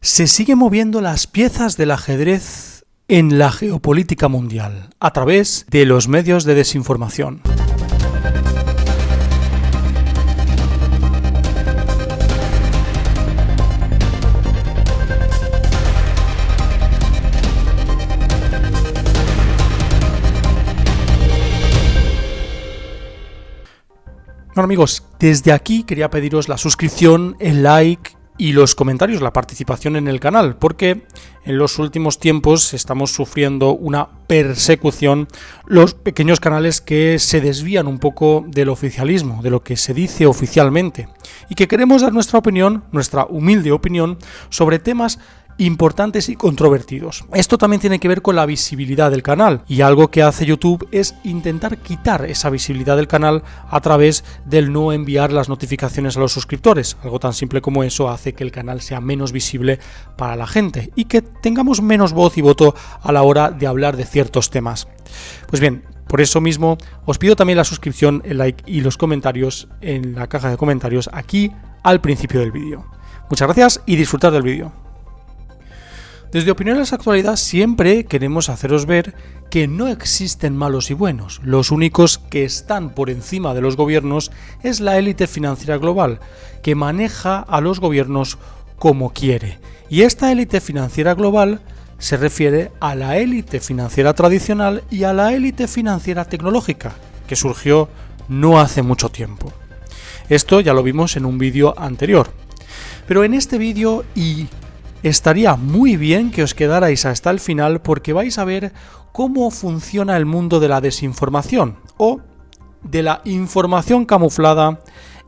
Se siguen moviendo las piezas del ajedrez en la geopolítica mundial a través de los medios de desinformación. Bueno amigos, desde aquí quería pediros la suscripción, el like y los comentarios, la participación en el canal, porque en los últimos tiempos estamos sufriendo una persecución los pequeños canales que se desvían un poco del oficialismo, de lo que se dice oficialmente, y que queremos dar nuestra opinión, nuestra humilde opinión, sobre temas importantes y controvertidos. Esto también tiene que ver con la visibilidad del canal, y algo que hace YouTube es intentar quitar esa visibilidad del canal a través del no enviar las notificaciones a los suscriptores. Algo tan simple como eso hace que el canal sea menos visible para la gente y que tengamos menos voz y voto a la hora de hablar de ciertos temas. Pues bien, por eso mismo os pido también la suscripción, el like y los comentarios en la caja de comentarios aquí al principio del vídeo. Muchas gracias y disfrutad del vídeo. Desde Opiniones Actualidad siempre queremos haceros ver que no existen malos y buenos. Los únicos que están por encima de los gobiernos es la élite financiera global, que maneja a los gobiernos como quiere. Y esta élite financiera global se refiere a la élite financiera tradicional y a la élite financiera tecnológica, que surgió no hace mucho tiempo. Esto ya lo vimos en un vídeo anterior. Pero en este vídeo estaría muy bien que os quedarais hasta el final porque vais a ver cómo funciona el mundo de la desinformación o de la información camuflada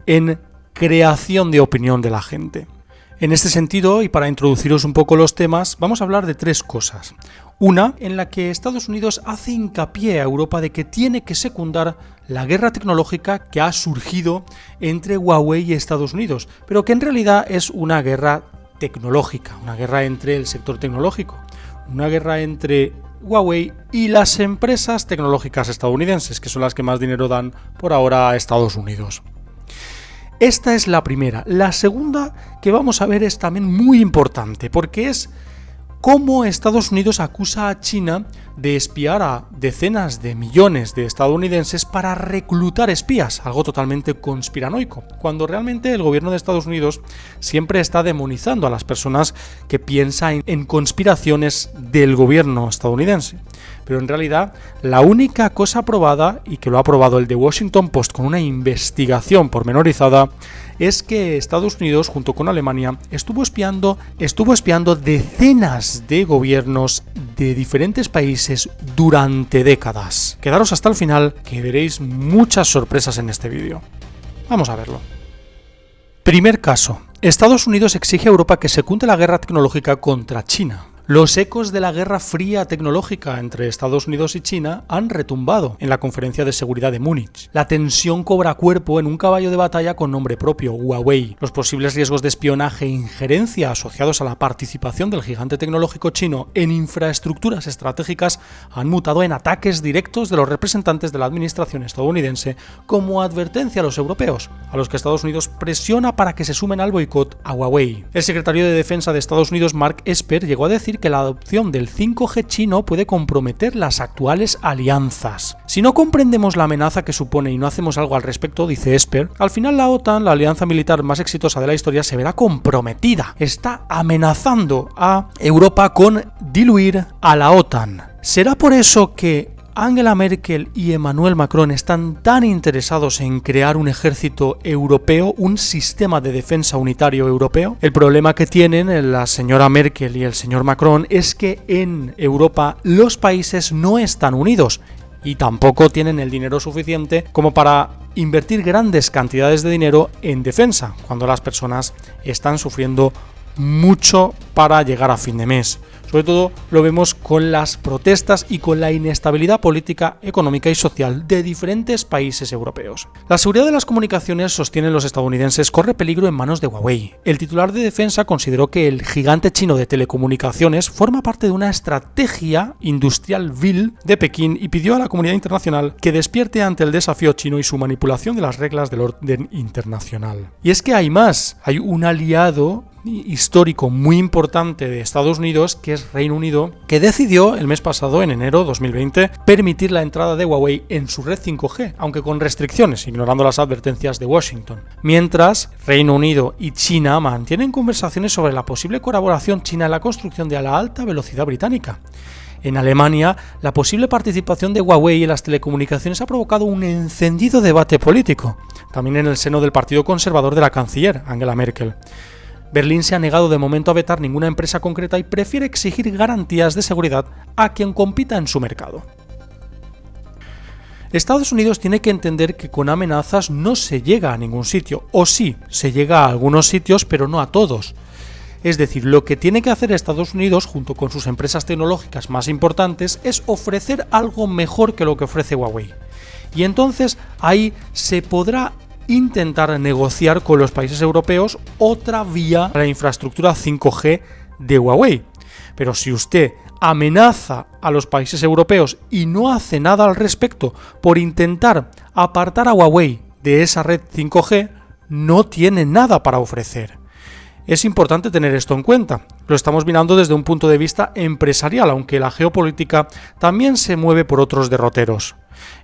en creación de opinión de la gente. En este sentido, y para introduciros un poco los temas, vamos a hablar de tres cosas. Una, en la que Estados Unidos hace hincapié a Europa de que tiene que secundar la guerra tecnológica que ha surgido entre Huawei y Estados Unidos, pero que en realidad es una guerra tecnológica, una guerra entre el sector tecnológico, una guerra entre Huawei y las empresas tecnológicas estadounidenses, que son las que más dinero dan por ahora a Estados Unidos. Esta es la primera. La segunda que vamos a ver es también muy importante, porque es cómo Estados Unidos acusa a China de espiar a decenas de millones de estadounidenses para reclutar espías, algo totalmente conspiranoico, cuando realmente el gobierno de Estados Unidos siempre está demonizando a las personas que piensan en conspiraciones del gobierno estadounidense. Pero en realidad la única cosa probada, y que lo ha probado el The Washington Post con una investigación pormenorizada, es que Estados Unidos junto con Alemania estuvo espiando decenas de gobiernos de diferentes países durante décadas. Quedaros hasta el final que veréis muchas sorpresas en este vídeo. Vamos a verlo. Primer caso. Estados Unidos exige a Europa que secunde la guerra tecnológica contra China. Los ecos de la Guerra Fría tecnológica entre Estados Unidos y China han retumbado en la Conferencia de Seguridad de Múnich. La tensión cobra cuerpo en un caballo de batalla con nombre propio, Huawei. Los posibles riesgos de espionaje e injerencia asociados a la participación del gigante tecnológico chino en infraestructuras estratégicas han mutado en ataques directos de los representantes de la administración estadounidense como advertencia a los europeos, a los que Estados Unidos presiona para que se sumen al boicot a Huawei. El secretario de Defensa de Estados Unidos, Mark Esper, llegó a decir que la adopción del 5G chino puede comprometer las actuales alianzas. Si no comprendemos la amenaza que supone y no hacemos algo al respecto, dice Esper, al final la OTAN, la alianza militar más exitosa de la historia, se verá comprometida. Está amenazando a Europa con diluir a la OTAN. ¿Será por eso que Angela Merkel y Emmanuel Macron están tan interesados en crear un ejército europeo, un sistema de defensa unitario europeo? El problema que tienen la señora Merkel y el señor Macron es que en Europa los países no están unidos y tampoco tienen el dinero suficiente como para invertir grandes cantidades de dinero en defensa, cuando las personas están sufriendo mucho para llegar a fin de mes. Sobre todo lo vemos con las protestas y con la inestabilidad política, económica y social de diferentes países europeos. La seguridad de las comunicaciones, sostienen los estadounidenses, corre peligro en manos de Huawei. El titular de defensa consideró que el gigante chino de telecomunicaciones forma parte de una estrategia industrial vil de Pekín y pidió a la comunidad internacional que despierte ante el desafío chino y su manipulación de las reglas del orden internacional. Y es que hay más, hay un aliado histórico muy importante de Estados Unidos, que es Reino Unido, que decidió el mes pasado, en enero 2020, permitir la entrada de Huawei en su red 5G, aunque con restricciones, ignorando las advertencias de Washington. Mientras, Reino Unido y China mantienen conversaciones sobre la posible colaboración china en la construcción de la alta velocidad británica. En Alemania, la posible participación de Huawei en las telecomunicaciones ha provocado un encendido debate político, también en el seno del partido conservador de la canciller, Angela Merkel. Berlín se ha negado de momento a vetar ninguna empresa concreta y prefiere exigir garantías de seguridad a quien compita en su mercado. Estados Unidos tiene que entender que con amenazas no se llega a ningún sitio, o sí, se llega a algunos sitios, pero no a todos. Es decir, lo que tiene que hacer Estados Unidos, junto con sus empresas tecnológicas más importantes, es ofrecer algo mejor que lo que ofrece Huawei. Y entonces ahí se podrá intentar negociar con los países europeos otra vía para la infraestructura 5G de Huawei. Pero si usted amenaza a los países europeos y no hace nada al respecto por intentar apartar a Huawei de esa red 5G, no tiene nada para ofrecer. Es importante tener esto en cuenta. Lo estamos mirando desde un punto de vista empresarial, aunque la geopolítica también se mueve por otros derroteros.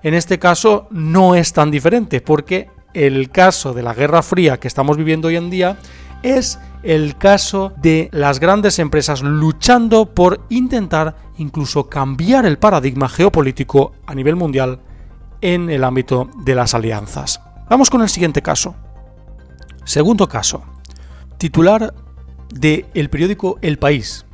En este caso no es tan diferente, porque el caso de la Guerra Fría que estamos viviendo hoy en día es el caso de las grandes empresas luchando por intentar incluso cambiar el paradigma geopolítico a nivel mundial en el ámbito de las alianzas. Vamos con el siguiente caso. Segundo caso. Titular del periódico El País.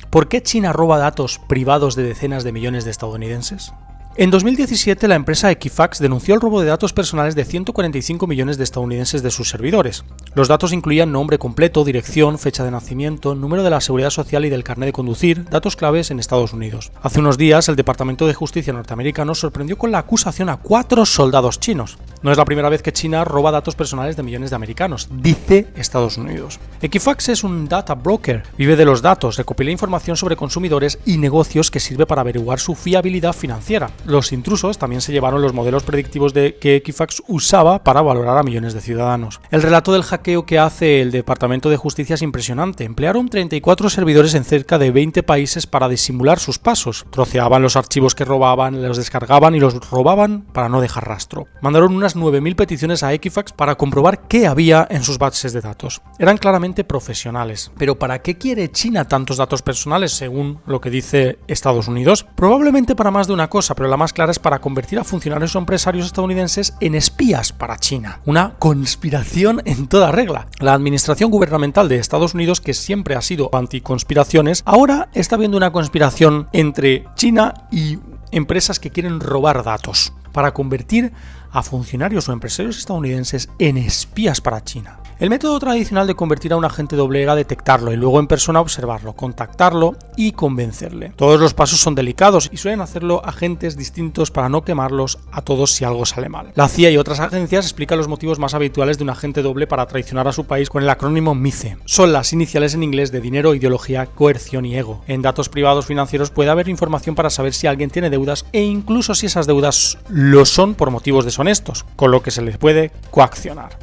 ¿Por qué China roba datos privados de decenas de millones de estadounidenses? En 2017, la empresa Equifax denunció el robo de datos personales de 145 millones de estadounidenses de sus servidores. Los datos incluían nombre completo, dirección, fecha de nacimiento, número de la seguridad social y del carnet de conducir, datos claves en Estados Unidos. Hace unos días, el Departamento de Justicia norteamericano sorprendió con la acusación a 4 soldados chinos. No es la primera vez que China roba datos personales de millones de americanos, dice Estados Unidos. Equifax es un data broker, vive de los datos, recopila información sobre consumidores y negocios que sirve para averiguar su fiabilidad financiera. Los intrusos también se llevaron los modelos predictivos que Equifax usaba para valorar a millones de ciudadanos. El relato del hackeo que hace el Departamento de Justicia es impresionante. Emplearon 34 servidores en cerca de 20 países para disimular sus pasos. Troceaban los archivos que robaban, los descargaban y los robaban para no dejar rastro. Mandaron unas 9.000 peticiones a Equifax para comprobar qué había en sus bases de datos. Eran claramente profesionales. Pero ¿para qué quiere China tantos datos personales según lo que dice Estados Unidos? Probablemente para más de una cosa, pero la más clara es para convertir a funcionarios o empresarios estadounidenses en espías para China. Una conspiración en toda regla. La administración gubernamental de Estados Unidos, que siempre ha sido anticonspiraciones, ahora está viendo una conspiración entre China y empresas que quieren robar datos para convertir a funcionarios o empresarios estadounidenses en espías para China. El método tradicional de convertir a un agente doble era detectarlo y luego en persona observarlo, contactarlo y convencerle. Todos los pasos son delicados y suelen hacerlo agentes distintos para no quemarlos a todos si algo sale mal. La CIA y otras agencias explican los motivos más habituales de un agente doble para traicionar a su país con el acrónimo MICE. Son las iniciales en inglés de dinero, ideología, coerción y ego. En datos privados financieros puede haber información para saber si alguien tiene deudas e incluso si esas deudas lo son por motivos deshonestos, con lo que se les puede coaccionar.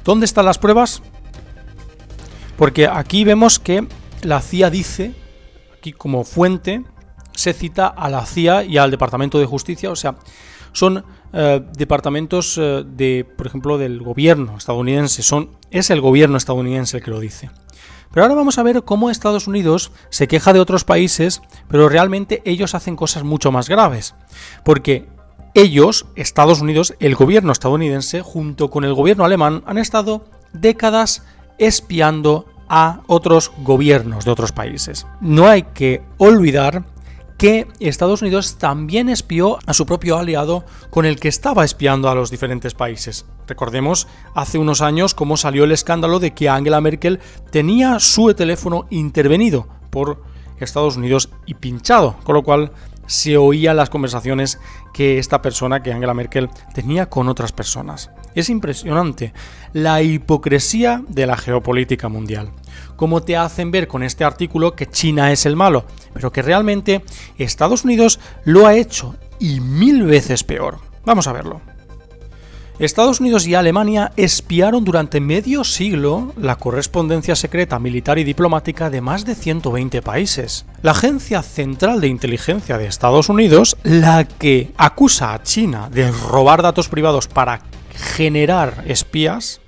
¿Dónde están las pruebas? Porque aquí vemos que la CIA dice, aquí como fuente, se cita a la CIA y al Departamento de Justicia, o sea, son departamentos por ejemplo, del gobierno estadounidense, es el gobierno estadounidense el que lo dice. Pero ahora vamos a ver cómo Estados Unidos se queja de otros países, pero realmente ellos hacen cosas mucho más graves, porque ellos, Estados Unidos, el gobierno estadounidense, junto con el gobierno alemán, han estado décadas espiando a otros gobiernos de otros países. No hay que olvidar que Estados Unidos también espió a su propio aliado con el que estaba espiando a los diferentes países. Recordemos hace unos años cómo salió el escándalo de que Angela Merkel tenía su teléfono intervenido por Estados Unidos y pinchado, con lo cual se oían las conversaciones que esta persona, que Angela Merkel, tenía con otras personas. Es impresionante la hipocresía de la geopolítica mundial. Cómo te hacen ver con este artículo que China es el malo, pero que realmente Estados Unidos lo ha hecho y 1000 veces peor. Vamos a verlo. Estados Unidos y Alemania espiaron durante medio siglo la correspondencia secreta militar y diplomática de más de 120 países. La Agencia Central de Inteligencia de Estados Unidos, la que acusa a China de robar datos privados para generar espías,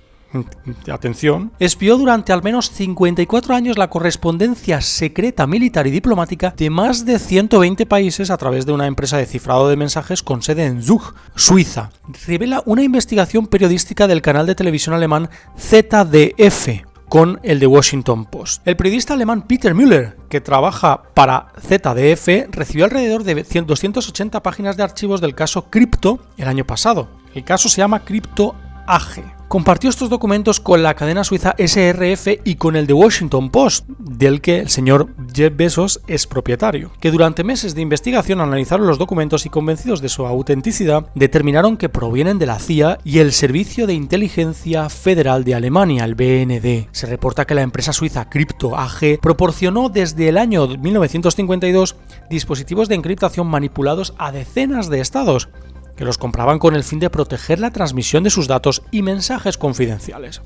atención, espió durante al menos 54 años la correspondencia secreta militar y diplomática de más de 120 países a través de una empresa de cifrado de mensajes con sede en Zug, Suiza. Revela una investigación periodística del canal de televisión alemán ZDF con el The Washington Post. El periodista alemán Peter Müller, que trabaja para ZDF, recibió alrededor de 280 páginas de archivos del caso Crypto el año pasado. El caso se llama Crypto AG. Compartió estos documentos con la cadena suiza SRF y con el The Washington Post, del que el señor Jeff Bezos es propietario, que durante meses de investigación analizaron los documentos y, convencidos de su autenticidad, determinaron que provienen de la CIA y el Servicio de Inteligencia Federal de Alemania, el BND. Se reporta que la empresa suiza Crypto AG proporcionó desde el año 1952 dispositivos de encriptación manipulados a decenas de estados, que los compraban con el fin de proteger la transmisión de sus datos y mensajes confidenciales.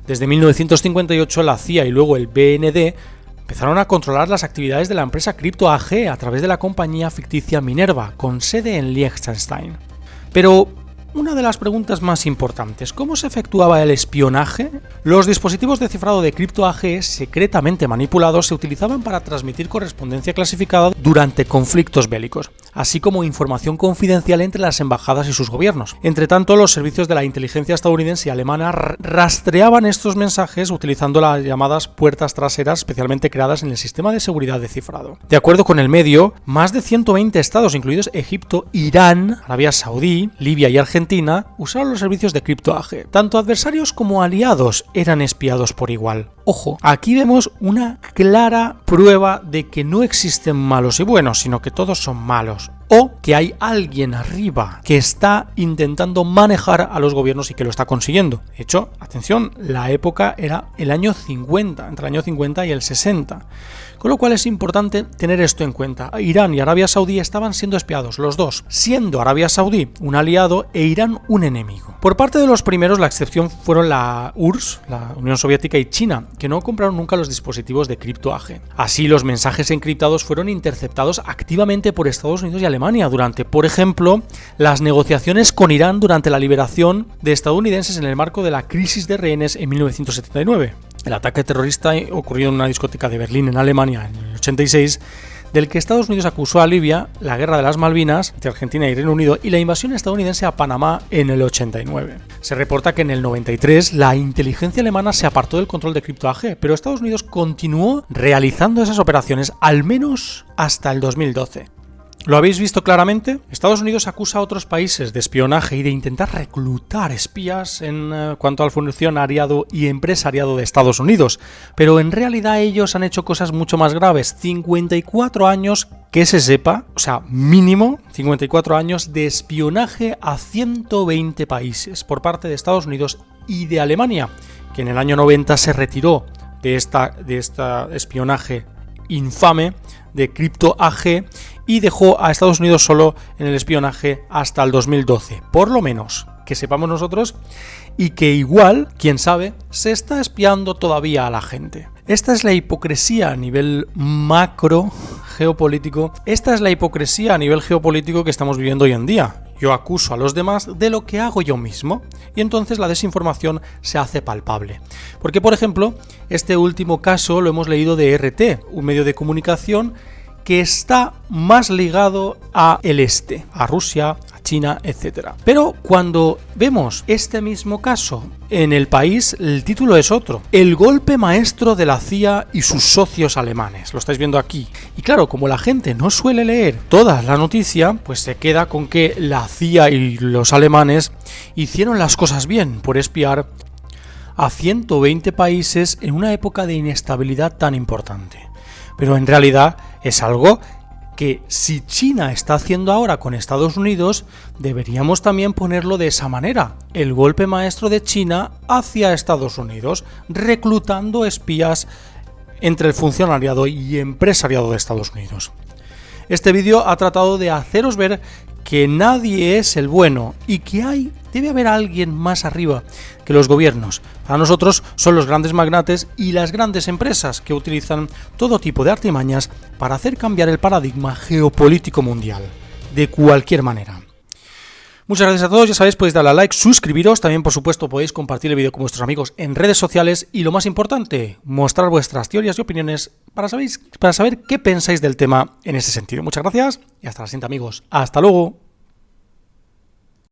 Desde 1958 la CIA y luego el BND empezaron a controlar las actividades de la empresa Crypto AG a través de la compañía ficticia Minerva, con sede en Liechtenstein. Pero una de las preguntas más importantes, ¿cómo se efectuaba el espionaje? Los dispositivos de cifrado de Crypto AG secretamente manipulados se utilizaban para transmitir correspondencia clasificada durante conflictos bélicos, así como información confidencial entre las embajadas y sus gobiernos. Entre tanto, los servicios de la inteligencia estadounidense y alemana rastreaban estos mensajes utilizando las llamadas puertas traseras especialmente creadas en el sistema de seguridad de cifrado. De acuerdo con el medio, más de 120 estados, incluidos Egipto, Irán, Arabia Saudí, Libia y Argentina, usaron los servicios de Crypto AG. Tanto adversarios como aliados eran espiados por igual. Ojo, aquí vemos una clara prueba de que no existen malos y buenos, sino que todos son malos. O que hay alguien arriba que está intentando manejar a los gobiernos y que lo está consiguiendo. De hecho, atención, la época era el año 50, entre el año 50 y el 60. Con lo cual es importante tener esto en cuenta. Irán y Arabia Saudí estaban siendo espiados, los dos, siendo Arabia Saudí un aliado e Irán un enemigo. Por parte de los primeros, la excepción fueron la URSS, la Unión Soviética, y China, que no compraron nunca los dispositivos de Crypto AG. Así, los mensajes encriptados fueron interceptados activamente por Estados Unidos y Alemania durante, por ejemplo, las negociaciones con Irán durante la liberación de estadounidenses en el marco de la crisis de rehenes en 1979. El ataque terrorista ocurrió en una discoteca de Berlín, en Alemania, en el 86, del que Estados Unidos acusó a Libia, la guerra de las Malvinas entre Argentina y Reino Unido y la invasión estadounidense a Panamá en el 89. Se reporta que en el 93 la inteligencia alemana se apartó del control de Crypto AG, pero Estados Unidos continuó realizando esas operaciones al menos hasta el 2012. ¿Lo habéis visto claramente? Estados Unidos acusa a otros países de espionaje y de intentar reclutar espías en cuanto al funcionariado y empresariado de Estados Unidos, pero en realidad ellos han hecho cosas mucho más graves. 54 años, que se sepa, o sea, mínimo 54 años de espionaje a 120 países por parte de Estados Unidos y de Alemania, que en el año 90 se retiró de esta espionaje infame de Crypto AG y dejó a Estados Unidos solo en el espionaje hasta el 2012, por lo menos que sepamos nosotros, y que igual, quién sabe, se está espiando todavía a la gente. Esta es la hipocresía a nivel macro geopolítico, esta es la hipocresía a nivel geopolítico que estamos viviendo hoy en día. Yo acuso a los demás de lo que hago yo mismo, y entonces la desinformación se hace palpable. Porque, por ejemplo, este último caso lo hemos leído de RT, un medio de comunicación que está más ligado a el este, a Rusia, a China, etc. Pero cuando vemos este mismo caso en El País, el título es otro: el golpe maestro de la CIA y sus socios alemanes. Lo estáis viendo aquí. Y claro, como la gente no suele leer toda la noticia, pues se queda con que la CIA y los alemanes hicieron las cosas bien por espiar a 120 países en una época de inestabilidad tan importante. Pero en realidad es algo que, si China está haciendo ahora con Estados Unidos, deberíamos también ponerlo de esa manera: el golpe maestro de China hacia Estados Unidos, reclutando espías entre el funcionariado y empresariado de Estados Unidos. Este vídeo ha tratado de haceros ver que nadie es el bueno y que debe haber alguien más arriba que los gobiernos. Para nosotros son los grandes magnates y las grandes empresas que utilizan todo tipo de artimañas para hacer cambiar el paradigma geopolítico mundial, de cualquier manera. Muchas gracias a todos, ya sabéis, podéis darle a like, suscribiros, también por supuesto podéis compartir el vídeo con vuestros amigos en redes sociales y lo más importante, mostrar vuestras teorías y opiniones para saber qué pensáis del tema en ese sentido. Muchas gracias y hasta la siguiente, amigos. Hasta luego.